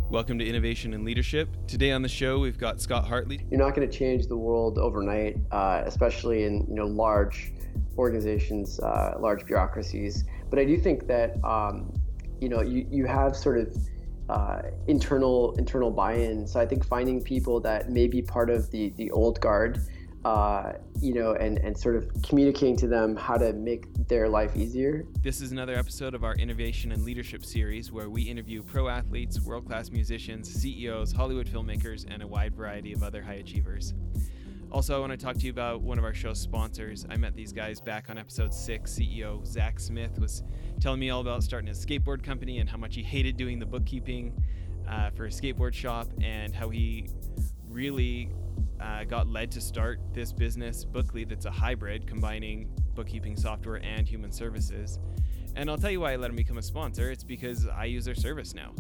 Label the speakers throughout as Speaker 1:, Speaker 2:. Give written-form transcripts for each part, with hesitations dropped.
Speaker 1: Welcome to Innovation and Leadership. Today on the show, we've got Scott Hartley.
Speaker 2: You're not going to change the world overnight, especially in large organizations, large bureaucracies. But I do think that you have sort of internal buy-in. So I think finding people that may be part of the old guard, and sort of communicating to them how to make their life easier.
Speaker 1: This is another episode of our Innovation and Leadership series where we interview pro athletes, world-class musicians, CEOs, Hollywood filmmakers, and a wide variety of other high achievers. Also, I want to talk to you about one of our show's sponsors. I met these guys back on episode 6. CEO Zach Smith was telling me all about starting a skateboard company and how much he hated doing the bookkeeping for a skateboard shop, and how he really got led to start this business, Bookly, that's a hybrid combining bookkeeping software and human services. And I'll tell you why I let him become a sponsor. It's because I use their service now.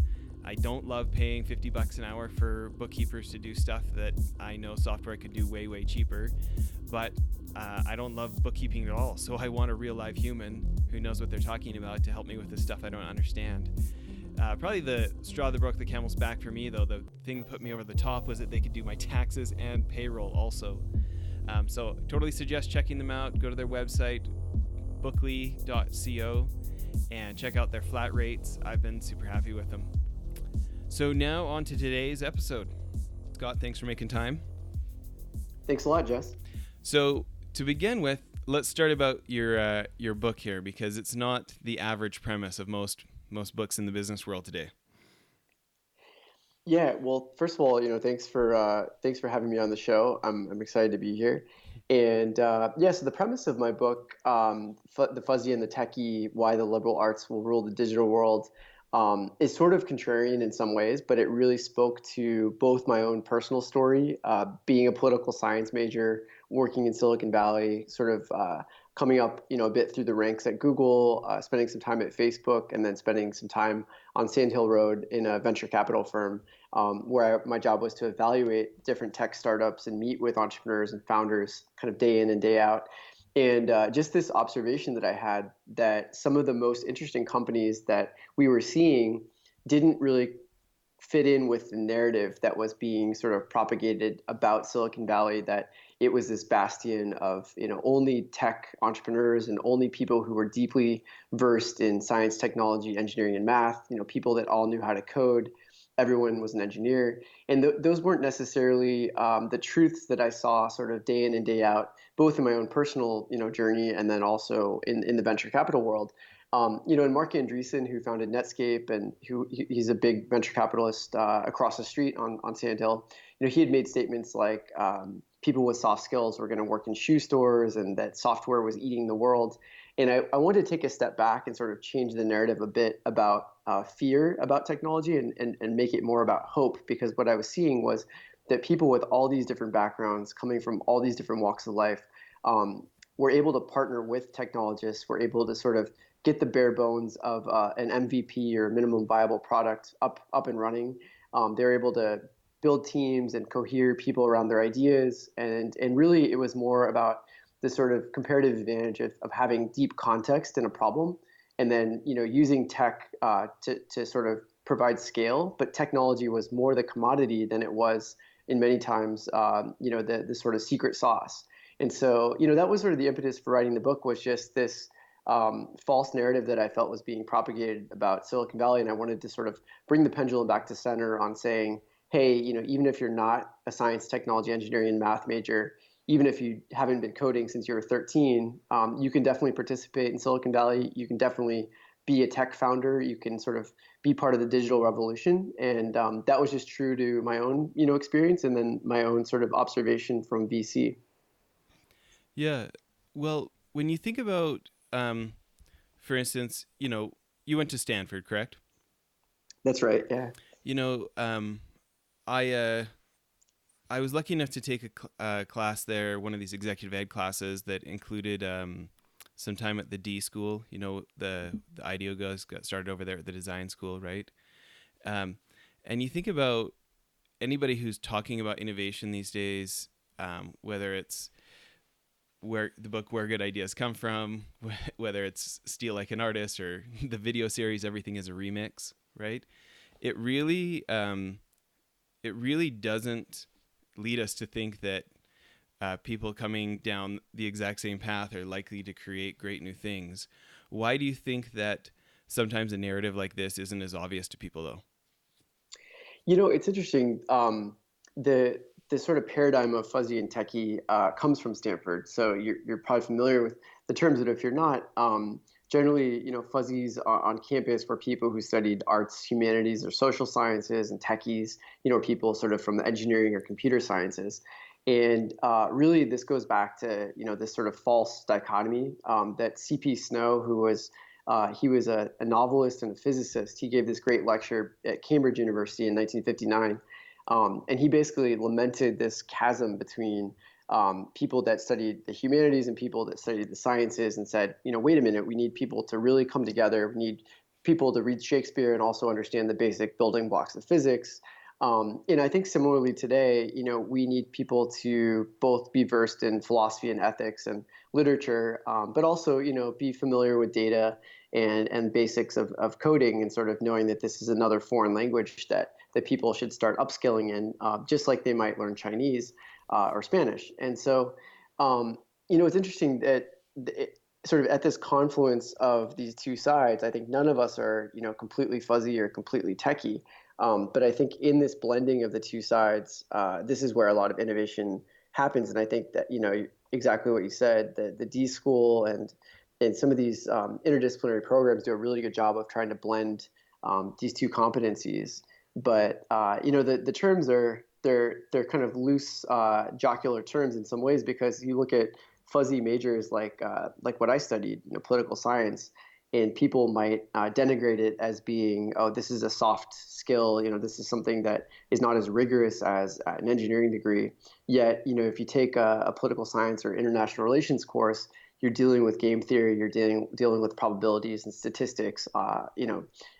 Speaker 1: I don't love paying $50 an hour for bookkeepers to do stuff that I know software could do way, way cheaper. But I don't love bookkeeping at all. So I want a real live human who knows what they're talking about to help me with the stuff I don't understand. Probably the straw that broke the camel's back for me, though, the thing that put me over the top, was that they could do my taxes and payroll also. So totally suggest checking them out. Go to their website, bookly.co, and check out their flat rates. I've been super happy with them. So now on to today's episode. Scott, thanks for making time.
Speaker 2: Thanks a lot, Jess.
Speaker 1: So to begin with, let's start about your book here, because it's not the average premise of most books in the business world today.
Speaker 2: Yeah, well, first of all, thanks for having me on the show. I'm excited to be here. And so the premise of my book, The Fuzzy and the Techie: Why the Liberal Arts Will Rule the Digital World, is sort of contrarian in some ways, but it really spoke to both my own personal story, being a political science major, working in Silicon Valley, sort of coming up, a bit through the ranks at Google, spending some time at Facebook, and then spending some time on Sand Hill Road in a venture capital firm, where my job was to evaluate different tech startups and meet with entrepreneurs and founders kind of day in and day out. And just this observation that I had, that some of the most interesting companies that we were seeing didn't really fit in with the narrative that was being sort of propagated about Silicon Valley, that it was this bastion of only tech entrepreneurs and only people who were deeply versed in science, technology, engineering, and math, people that all knew how to code. Everyone was an engineer. And those weren't necessarily the truths that I saw sort of day in and day out, both in my own personal journey and then also in the venture capital world. And Mark Andreessen, who founded Netscape and he's a big venture capitalist across the street on Sand Hill, he had made statements like people with soft skills were going to work in shoe stores and that software was eating the world. And I wanted to take a step back and sort of change the narrative a bit about fear about technology and make it more about hope, because what I was seeing was that people with all these different backgrounds coming from all these different walks of life were able to partner with technologists, were able to sort of get the bare bones of an MVP or minimum viable product up and running. They're able to build teams and cohere people around their ideas. And really, it was more about the sort of comparative advantage of having deep context in a problem, and then using tech to sort of provide scale. But technology was more the commodity than it was in many times the sort of secret sauce. And so that was sort of the impetus for writing the book, was just this false narrative that I felt was being propagated about Silicon Valley. And I wanted to sort of bring the pendulum back to center on saying, hey, even if you're not a science, technology, engineering, and math major, even if you haven't been coding since you were 13, you can definitely participate in Silicon Valley. You can definitely be a tech founder. You can sort of be part of the digital revolution. And that was just true to my own, experience, and then my own sort of observation from VC.
Speaker 1: Yeah. Well, when you think about, for instance, you went to Stanford, correct?
Speaker 2: That's right. Yeah.
Speaker 1: I was lucky enough to take a class there, one of these executive ed classes that included some time at the D school. The IDEO guys got started over there at the design school, right? And you think about anybody who's talking about innovation these days, whether it's where the book Where Good Ideas Come From, whether it's Steal Like an Artist or the video series Everything is a Remix, right? it really it really doesn't lead us to think that people coming down the exact same path are likely to create great new things. Why do you think that sometimes a narrative like this isn't as obvious to people, though?
Speaker 2: It's interesting. The sort of paradigm of fuzzy and techie comes from Stanford, so you're probably familiar with the terms. But if you're not, generally, fuzzies on campus were people who studied arts, humanities, or social sciences, and techies, people sort of from the engineering or computer sciences. And really, this goes back to this sort of false dichotomy that C.P. Snow, who was he was a novelist and a physicist. He gave this great lecture at Cambridge University in 1959. And he basically lamented this chasm between people that studied the humanities and people that studied the sciences, and said, wait a minute, we need people to really come together. We need people to read Shakespeare and also understand the basic building blocks of physics. And I think similarly today, we need people to both be versed in philosophy and ethics and literature, but also, be familiar with data and basics of coding, and sort of knowing that this is another foreign language that people should start upskilling in, just like they might learn Chinese or Spanish. And so, it's interesting that sort of at this confluence of these two sides, I think none of us are, completely fuzzy or completely techie. But I think in this blending of the two sides, this is where a lot of innovation happens. And I think that, exactly what you said, the D School and some of these interdisciplinary programs do a really good job of trying to blend these two competencies. But the terms they're kind of loose jocular terms in some ways, because you look at fuzzy majors like what I studied, political science, and people might denigrate it as being, oh, this is a soft skill, this is something that is not as rigorous as an engineering degree. Yet, if you take a political science or international relations course, you're dealing with game theory, you're dealing with probabilities and statistics, a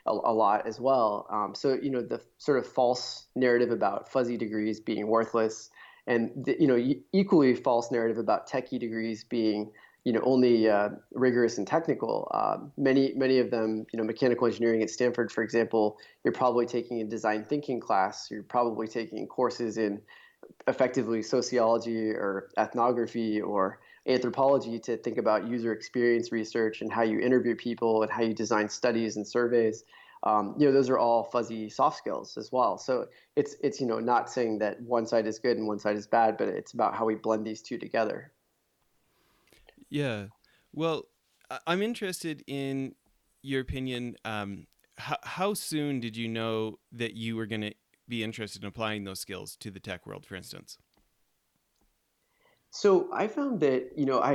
Speaker 2: lot as well. So, the sort of false narrative about fuzzy degrees being worthless, and the, equally false narrative about techie degrees being, only rigorous and technical. Many of them, mechanical engineering at Stanford, for example, you're probably taking a design thinking class. You're probably taking courses in effectively sociology or ethnography or anthropology to think about user experience research and how you interview people and how you design studies and surveys. Those are all fuzzy soft skills as well. So it's not saying that one side is good and one side is bad, but it's about how we blend these two together.
Speaker 1: Yeah. Well, I'm interested in your opinion. How soon did you know that you were going to be interested in applying those skills to the tech world, for instance?
Speaker 2: So I found that,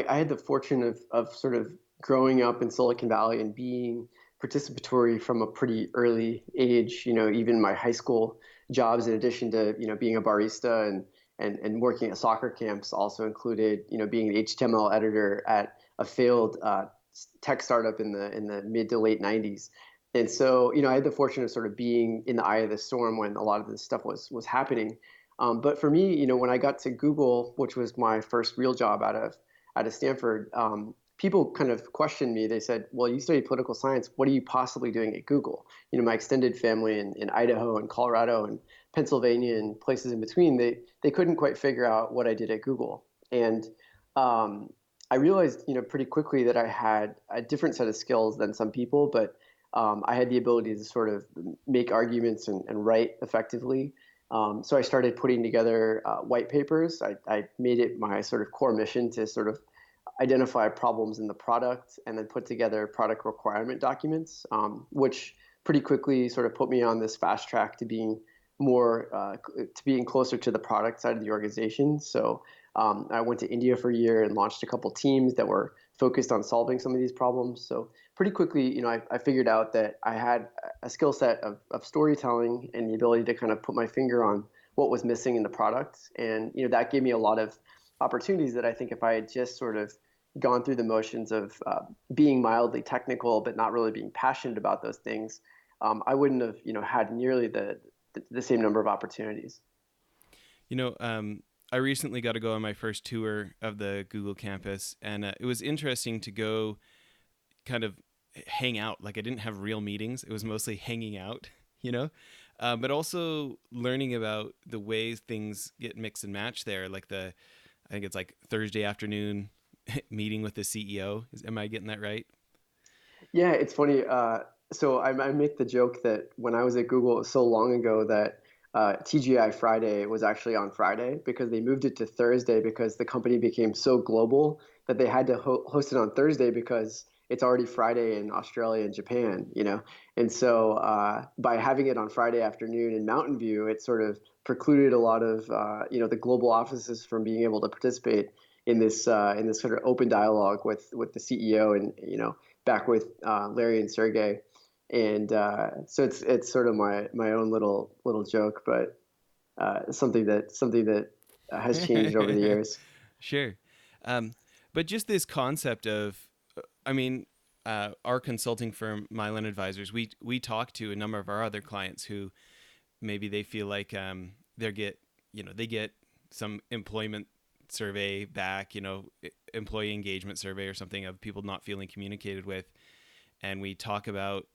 Speaker 2: I had the fortune of sort of growing up in Silicon Valley and being participatory from a pretty early age. Even my high school jobs, in addition to, being a barista and working at soccer camps, also included, being an HTML editor at a failed tech startup in the mid to late 90s. And so, I had the fortune of sort of being in the eye of the storm when a lot of this stuff was happening. But for me, when I got to Google, which was my first real job out of Stanford, people kind of questioned me. They said, "Well, you studied political science. What are you possibly doing at Google?" My extended family in Idaho and Colorado and Pennsylvania and places in between, they couldn't quite figure out what I did at Google. And I realized, pretty quickly that I had a different set of skills than some people, but I had the ability to sort of make arguments and write effectively. So I started putting together white papers. I made it my sort of core mission to sort of identify problems in the product and then put together product requirement documents, which pretty quickly sort of put me on this fast track to being closer to the product side of the organization. So I went to India for a year and launched a couple teams that were focused on solving some of these problems. So pretty quickly, I figured out that I had a skill set of storytelling and the ability to kind of put my finger on what was missing in the product. And, that gave me a lot of opportunities that I think if I had just sort of gone through the motions of being mildly technical, but not really being passionate about those things, I wouldn't have, had nearly the same number of opportunities.
Speaker 1: I recently got to go on my first tour of the Google campus, and it was interesting to go kind of hang out. Like, I didn't have real meetings. It was mostly hanging out. you know, but also learning about the ways things get mixed and matched there. Like I think it's like Thursday afternoon meeting with the CEO. Am I getting that right?
Speaker 2: Yeah, it's funny. So I make the joke that when I was at Google, it was so long ago that TGI Friday was actually on Friday because they moved it to Thursday because the company became so global that they had to host it on Thursday because it's already Friday in Australia and Japan, you know. And so by having it on Friday afternoon in Mountain View, it sort of precluded a lot of the global offices from being able to participate in this sort of open dialogue with the CEO and back with Larry and Sergey, and so it's sort of my own little joke, but something that has changed over the years.
Speaker 1: Sure. Um, but just this concept of, I mean, our consulting firm, Mylan Advisors, we talk to a number of our other clients who maybe they feel like they get some employment survey back, employee engagement survey or something of people not feeling communicated with, and we talk about,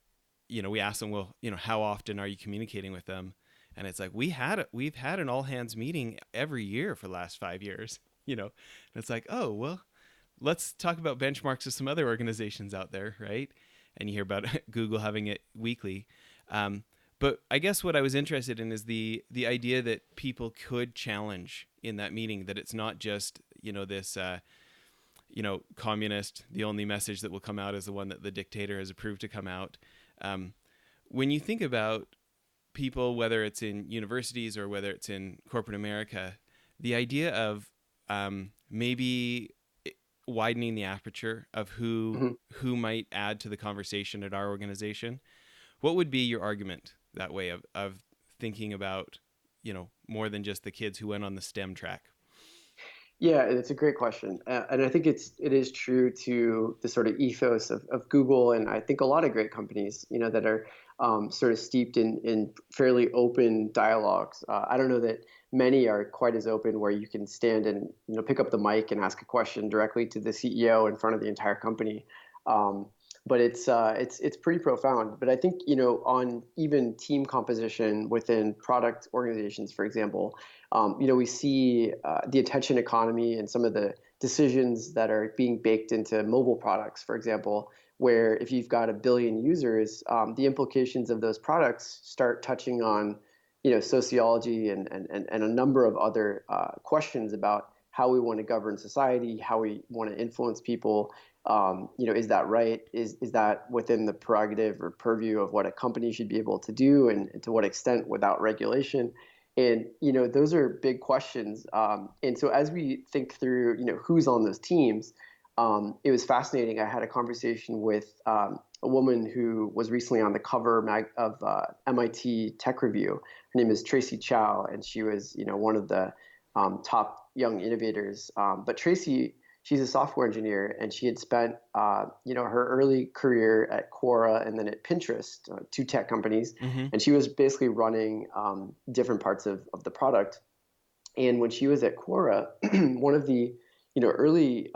Speaker 1: we ask them, well, how often are you communicating with them? And it's like we've had an all hands meeting every year for the last 5 years, and it's like, oh well, let's talk about benchmarks of some other organizations out there, right? And you hear about Google having it weekly. But I guess what I was interested in is the idea that people could challenge in that meeting, that it's not just, this, communist, the only message that will come out is the one that the dictator has approved to come out. When you think about people, whether it's in universities or whether it's in corporate America, the idea of maybe widening the aperture of
Speaker 2: Mhm.
Speaker 1: who might add to the conversation at our organization, what would be your argument that way of thinking about, more than just the kids who went on the STEM track?
Speaker 2: Yeah, it's a great question, and I think it is true to the sort of ethos of Google, and I think a lot of great companies, that are sort of steeped in fairly open dialogues. I don't know that many are quite as open where you can stand and pick up the mic and ask a question directly to the CEO in front of the entire company. Um, but it's pretty profound. But I think on even team composition within product organizations, for example. We see the attention economy and some of the decisions that are being baked into mobile products, for example, where if you've got a billion users, the implications of those products start touching on, sociology and a number of other questions about how we want to govern society, how we want to influence people. Is that right? Is that within the prerogative or purview of what a company should be able to do, and to what extent without regulation? And those are big questions. And so as we think through, who's on those teams, it was fascinating. I had a conversation with a woman who was recently on the cover of MIT Tech Review. Her name is Tracy Chow, and she was, one of the top young innovators. But Tracy, she's a software engineer, and she had spent, her early career at Quora and then at Pinterest, two tech companies,
Speaker 1: Mm-hmm.
Speaker 2: and she was basically running different parts of the product. And when she was at Quora, one of the, early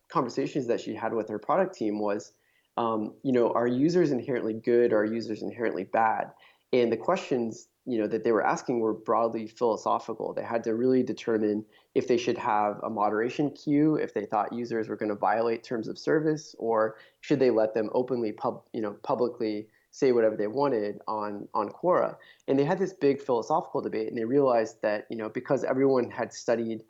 Speaker 2: conversations that she had with her product team was, are users inherently good or are users inherently bad? And the questions, that they were asking were broadly philosophical. They had to really determine if they should have a moderation queue, if they thought users were going to violate terms of service, or should they let them openly, publicly say whatever they wanted on Quora. And they had this big philosophical debate, and they realized that because everyone had studied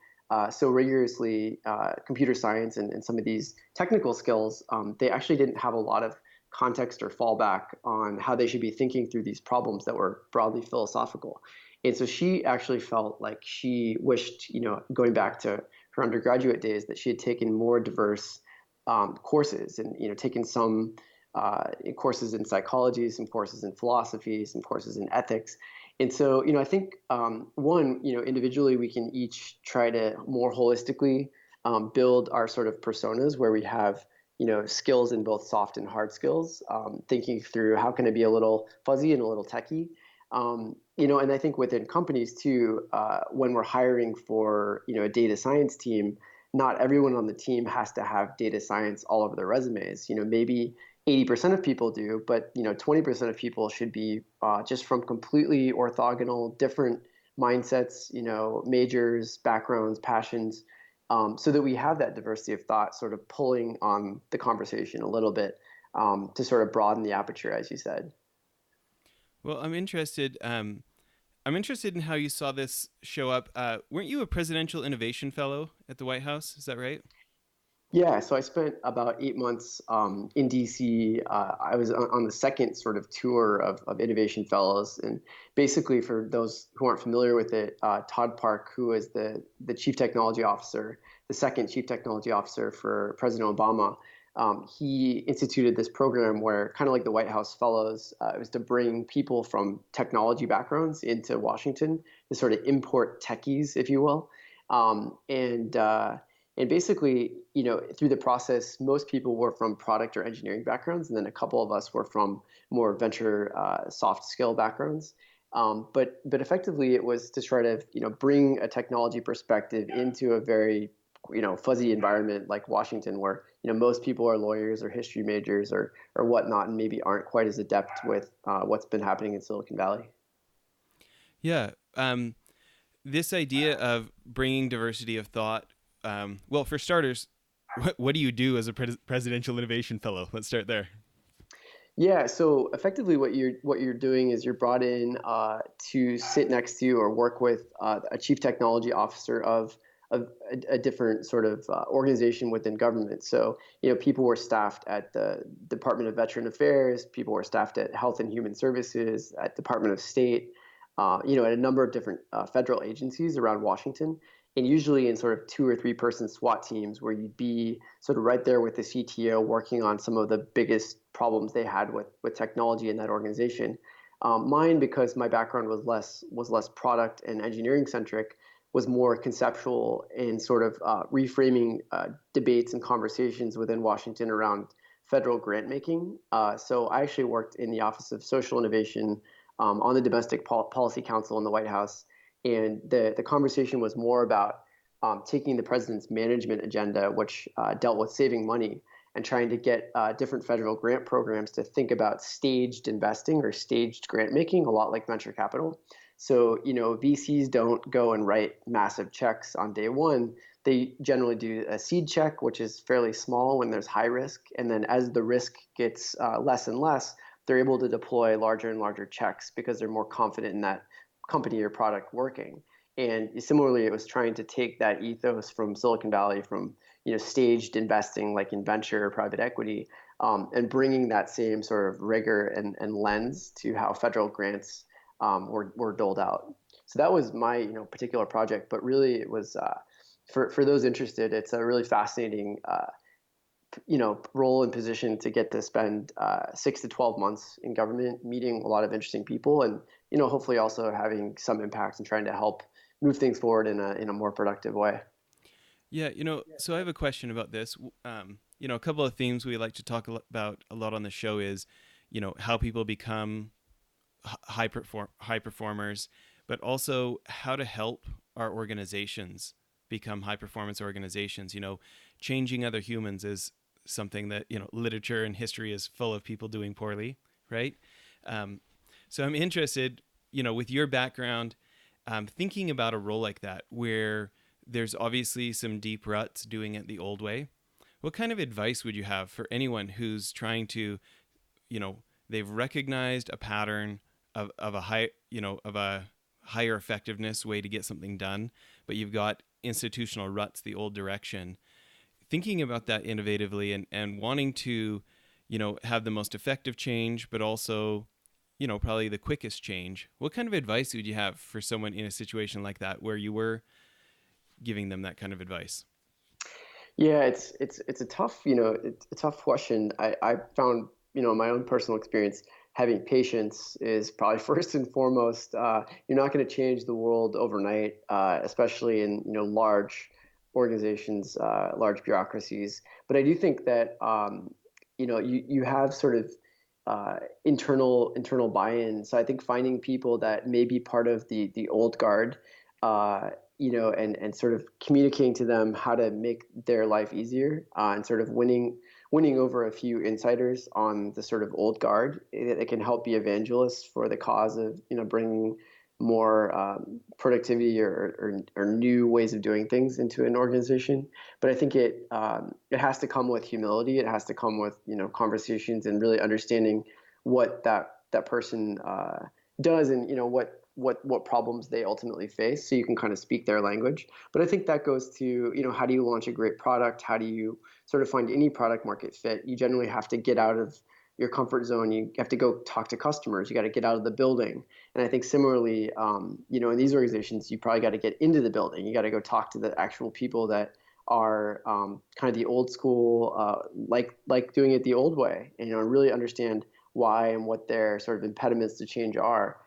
Speaker 2: so rigorously computer science and some of these technical skills, they actually didn't have a lot of context or fallback on how they should be thinking through these problems that were broadly philosophical. And so she actually felt like she wished, going back to her undergraduate days, that she had taken more diverse courses and, taken some courses in psychology, some courses in philosophy, some courses in ethics. And so, I think one, individually, we can each try to more holistically build our sort of personas where we have skills in both soft and hard skills, thinking through how can it be a little fuzzy and a little techie. And I think within companies too, when we're hiring for, a data science team, not everyone on the team has to have data science all over their resumes. Maybe 80% of people do, but 20% of people should be just from completely orthogonal, different mindsets, majors, backgrounds, passions, so that we have that diversity of thought sort of pulling on the conversation a little bit to sort of broaden the aperture, as you said.
Speaker 1: Well, I'm interested. I'm interested in how you saw this show up. Weren't you a presidential innovation fellow at the White House? Is that right?
Speaker 2: Yeah, so I spent about 8 months in DC. I was on the second sort of tour of Innovation Fellows. And basically, for those who aren't familiar with it, Todd Park, who is the chief technology officer, the second chief technology officer for President Obama, he instituted this program where, kind of like the White House Fellows, it was to bring people from technology backgrounds into Washington to sort of import techies, if you will. And basically, through the process, most people were from product or engineering backgrounds, and then a couple of us were from more venture, soft skill backgrounds. But effectively, it was to try to bring a technology perspective into a very fuzzy environment like Washington, where most people are lawyers or history majors or whatnot, and maybe aren't quite as adept with what's been happening in Silicon Valley.
Speaker 1: Yeah. This idea of bringing diversity of thought. Well, for starters, what do you do as a presidential innovation fellow? Let's start there.
Speaker 2: Yeah, so effectively, what you're doing is you're brought in to sit next to or work with a chief technology officer of a different sort of organization within government. So people were staffed at the Department of Veteran Affairs, people were staffed at Health and Human Services, at Department of State, at a number of different federal agencies around Washington, and usually in sort of 2 or 3 person SWAT teams where you'd be sort of right there with the CTO working on some of the biggest problems they had with technology in that organization. Mine, because my background was less product and engineering centric, was more conceptual and sort of reframing debates and conversations within Washington around federal grant making. So I actually worked in the Office of Social Innovation on the Domestic Policy Council in the White House. And the conversation was more about taking the president's management agenda, which dealt with saving money, and trying to get different federal grant programs to think about staged investing or staged grant making, a lot like venture capital. So, VCs don't go and write massive checks on day one. They generally do a seed check, which is fairly small when there's high risk. And then as the risk gets less and less, they're able to deploy larger and larger checks because they're more confident in that company or product working. And similarly, it was trying to take that ethos from Silicon Valley, from staged investing like in venture or private equity, and bringing that same sort of rigor and lens to how federal grants were doled out. So that was my particular project. But really, it was for those interested, it's a really fascinating role and position to get to spend 6 to 12 months in government, meeting a lot of interesting people, and hopefully also having some impact and trying to help move things forward in a more productive way.
Speaker 1: Yeah, so I have a question about this. A couple of themes we like to talk about a lot on the show is, how people become high performers, but also how to help our organizations become high performance organizations. Changing other humans is something that literature and history is full of people doing poorly, right? So I'm interested, with your background, thinking about a role like that where there's obviously some deep ruts doing it the old way. What kind of advice would you have for anyone who's trying to, they've recognized a pattern of a higher effectiveness way to get something done, but you've got institutional ruts the old direction? Thinking about that innovatively and wanting to, have the most effective change, but also, probably the quickest change. What kind of advice would you have for someone in a situation like that where you were giving them that kind of advice?
Speaker 2: Yeah, it's a tough it's a tough question. I found in my own personal experience, having patience is probably first and foremost. You're not going to change the world overnight, especially in large organizations, large bureaucracies. But I do think that you have sort of internal buy-in. So I think finding people that may be part of the old guard, and sort of communicating to them how to make their life easier, and sort of winning winning over a few insiders on the sort of old guard. It can help be evangelists for the cause of, bringing more productivity or new ways of doing things into an organization. But I think it has to come with humility. It has to come with conversations and really understanding what that person does, and what problems they ultimately face, so you can kind of speak their language. But I think that goes to how do you launch a great product? How do you sort of find any product market fit? You generally have to get out of your comfort zone. You have to go talk to customers. You got to get out of the building. And I think similarly, in these organizations, you probably got to get into the building. You got to go talk to the actual people that are kind of the old school, like doing it the old way, and really understand why and what their sort of impediments to change are,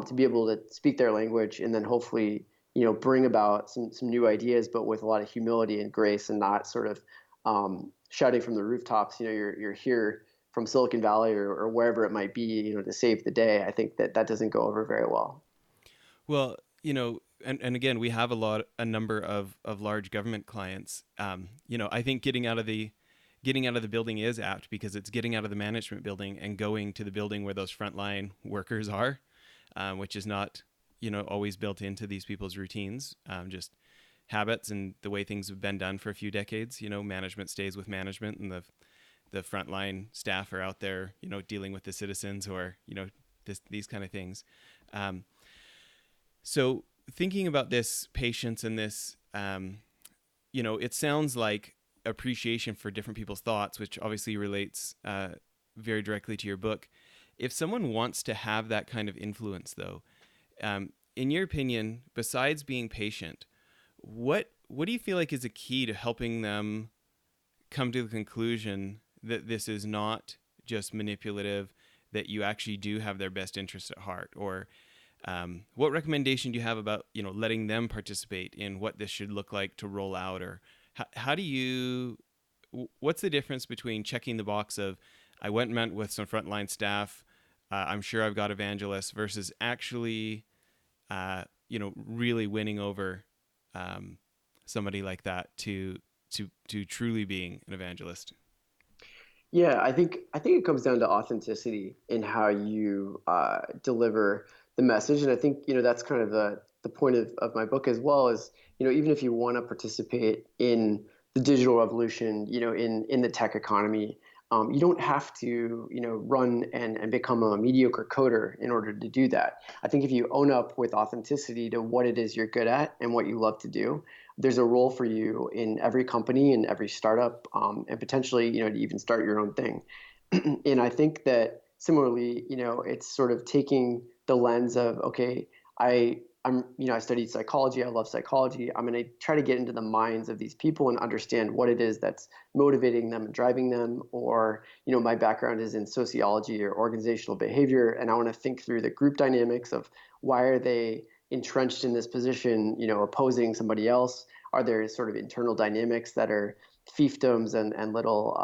Speaker 2: to be able to speak their language, and then hopefully bring about some new ideas, but with a lot of humility and grace, and not sort of shouting from the rooftops. You're here from Silicon Valley or wherever it might be, to save the day. I think that doesn't go over very well.
Speaker 1: Well, and again, we have a number of large government clients. I think getting out of the building is apt, because it's getting out of the management building and going to the building where those frontline workers are, which is not, always built into these people's routines, just habits and the way things have been done for a few decades. Management stays with management, and the frontline staff are out there, dealing with the citizens, or, these kind of things. So thinking about this patience and this, it sounds like appreciation for different people's thoughts, which obviously relates very directly to your book. If someone wants to have that kind of influence, though, in your opinion, besides being patient, what do you feel like is a key to helping them come to the conclusion that this is not just manipulative, that you actually do have their best interest at heart? Or what recommendation do you have about letting them participate in what this should look like to roll out? Or how do you, what's the difference between checking the box of I went and met with some frontline staff, I'm sure I've got evangelists, versus actually really winning over somebody like that to truly being an evangelist?
Speaker 2: Yeah, I think it comes down to authenticity in how you deliver the message, and I think that's kind of the point of my book as well. Is even if you want to participate in the digital revolution, in the tech economy, you don't have to run and become a mediocre coder in order to do that. I think if you own up with authenticity to what it is you're good at and what you love to do, there's a role for you in every company and every startup, and potentially to even start your own thing. And I think that similarly, it's sort of taking the lens of, okay, I studied psychology. I love psychology. I'm going to try to get into the minds of these people and understand what it is that's motivating them and driving them. Or, my background is in sociology or organizational behavior, and I want to think through the group dynamics of why are they entrenched in this position, opposing somebody else? Are there sort of internal dynamics that are fiefdoms and little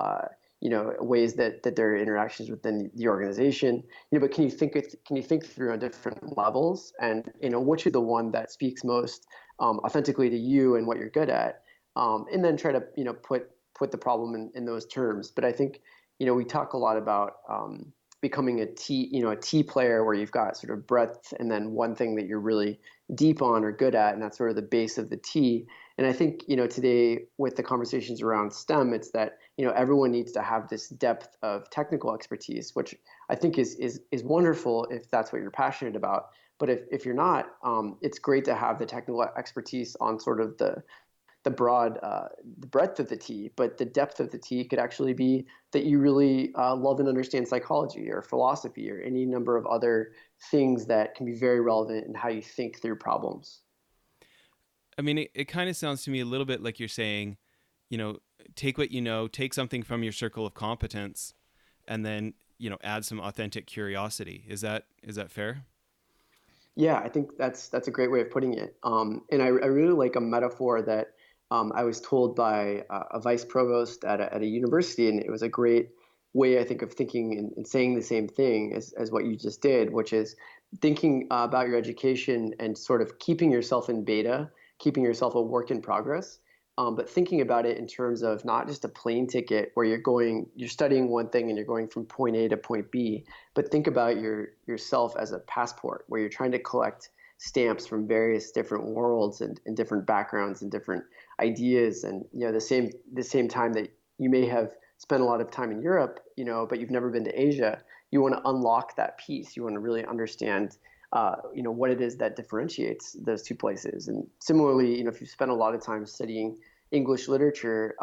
Speaker 2: ways that there are interactions within the organization? But can you think through on different levels, and which is the one that speaks most authentically to you and what you're good at, and then try to put the problem in those terms. But I think we talk a lot about becoming a T player, where you've got sort of breadth and then one thing that you're really deep on or good at, and that's sort of the base of the T. And I think today with the conversations around STEM, it's that everyone needs to have this depth of technical expertise, which I think is wonderful if that's what you're passionate about. But if you're not, it's great to have the technical expertise on sort of the broad, the breadth of the T, but the depth of the T could actually be that you really love and understand psychology or philosophy or any number of other things that can be very relevant in how you think through problems.
Speaker 1: I mean, it kind of sounds to me a little bit like you're saying, take what take something from your circle of competence, and then, add some authentic curiosity. Is that fair?
Speaker 2: Yeah, I think that's a great way of putting it. And I really like a metaphor that I was told by a vice provost at a university, and it was a great way, I think, of thinking and saying the same thing as what you just did, which is thinking about your education and sort of keeping yourself in beta, keeping yourself a work in progress, but thinking about it in terms of not just a plane ticket where you're studying one thing and you're going from point A to point B, but think about yourself as a passport where you're trying to collect stamps from various different worlds and different backgrounds and different ideas. And the same time that you may have spent a lot of time in Europe, but you've never been to Asia, you want to unlock that piece. You want to really understand what it is that differentiates those two places. And similarly, if you spend a lot of time studying English literature,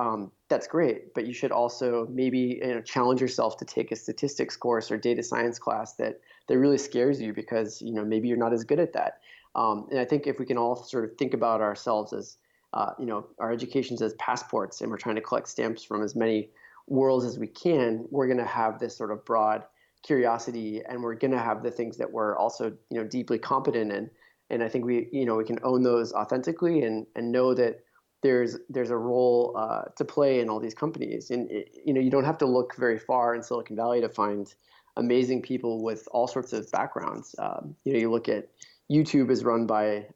Speaker 2: that's great, but you should also maybe challenge yourself to take a statistics course or data science class that really scares you because maybe you're not as good at that. And I think if we can all sort of think about ourselves as our educations as passports, and we're trying to collect stamps from as many worlds as we can, we're going to have this sort of broad curiosity, and we're going to have the things that we're also deeply competent in. And I think we can own those authentically and know that there's a role to play in all these companies. And you don't have to look very far in Silicon Valley to find amazing people with all sorts of backgrounds. You look at YouTube is run by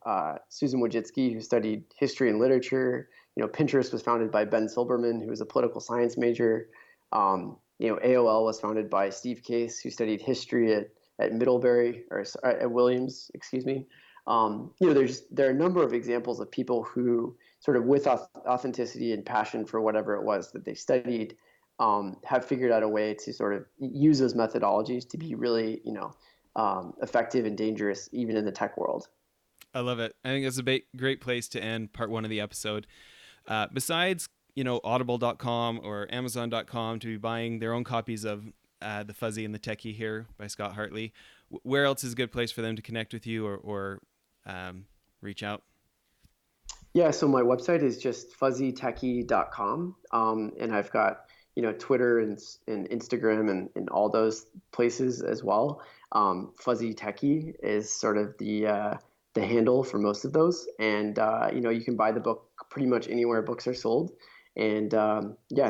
Speaker 2: Susan Wojcicki, who studied history and literature. Pinterest was founded by Ben Silberman, who was a political science major. AOL was founded by Steve Case, who studied history at Middlebury or at Williams, excuse me. There are a number of examples of people who sort of with authenticity and passion for whatever it was that they studied, have figured out a way to sort of use those methodologies to be really, effective and dangerous even in the tech world.
Speaker 1: I love it. I think that's a great place to end part one of the episode. Besides, audible.com or amazon.com to be buying their own copies of The Fuzzy and the Techie here by Scott Hartley, where else is a good place for them to connect with you or reach out?
Speaker 2: Yeah, so my website is just fuzzytechie.com. And I've got, Twitter and Instagram and all those places as well. Fuzzy Techie is sort of the handle for most of those. And, you can buy the book pretty much anywhere books are sold. And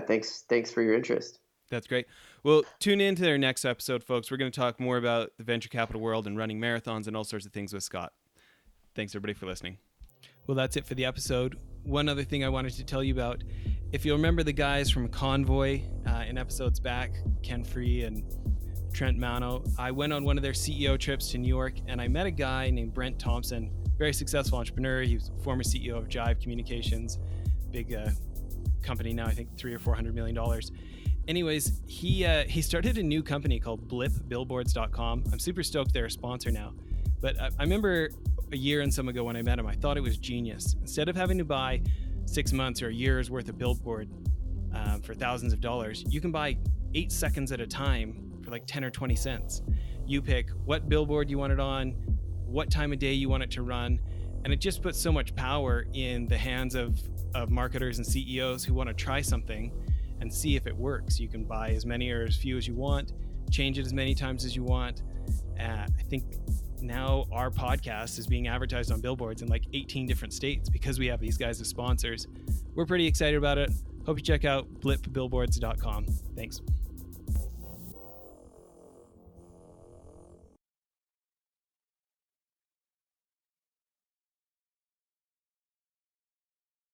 Speaker 2: thanks for your interest.
Speaker 1: That's great. Well, tune in to their next episode, folks. We're going to talk more about the venture capital world and running marathons and all sorts of things with Scott. Thanks, everybody, for listening. Well, that's it for the episode. One other thing I wanted to tell you about, if you'll remember the guys from Convoy in episodes back, Ken Free and Trent Mano, I went on one of their CEO trips to New York, and I met a guy named Brent Thompson, very successful entrepreneur. He was former CEO of Jive Communications, big company now, I think $300 or $400 million. Anyways, he started a new company called blipbillboards.com. I'm super stoked they're a sponsor now. But I remember a year and some ago when I met him, I thought it was genius. Instead of having to buy 6 months or a year's worth of billboard for thousands of dollars, you can buy 8 seconds at a time for like 10 or 20 cents. You pick what billboard you want it on, what time of day you want it to run, and it just puts so much power in the hands of marketers and CEOs who want to try something and see if it works. You can buy as many or as few as you want, change it as many times as you want. I think now our podcast is being advertised on billboards in like 18 different states because we have these guys as sponsors. We're pretty excited about it. Hope you check out blipbillboards.com. Thanks.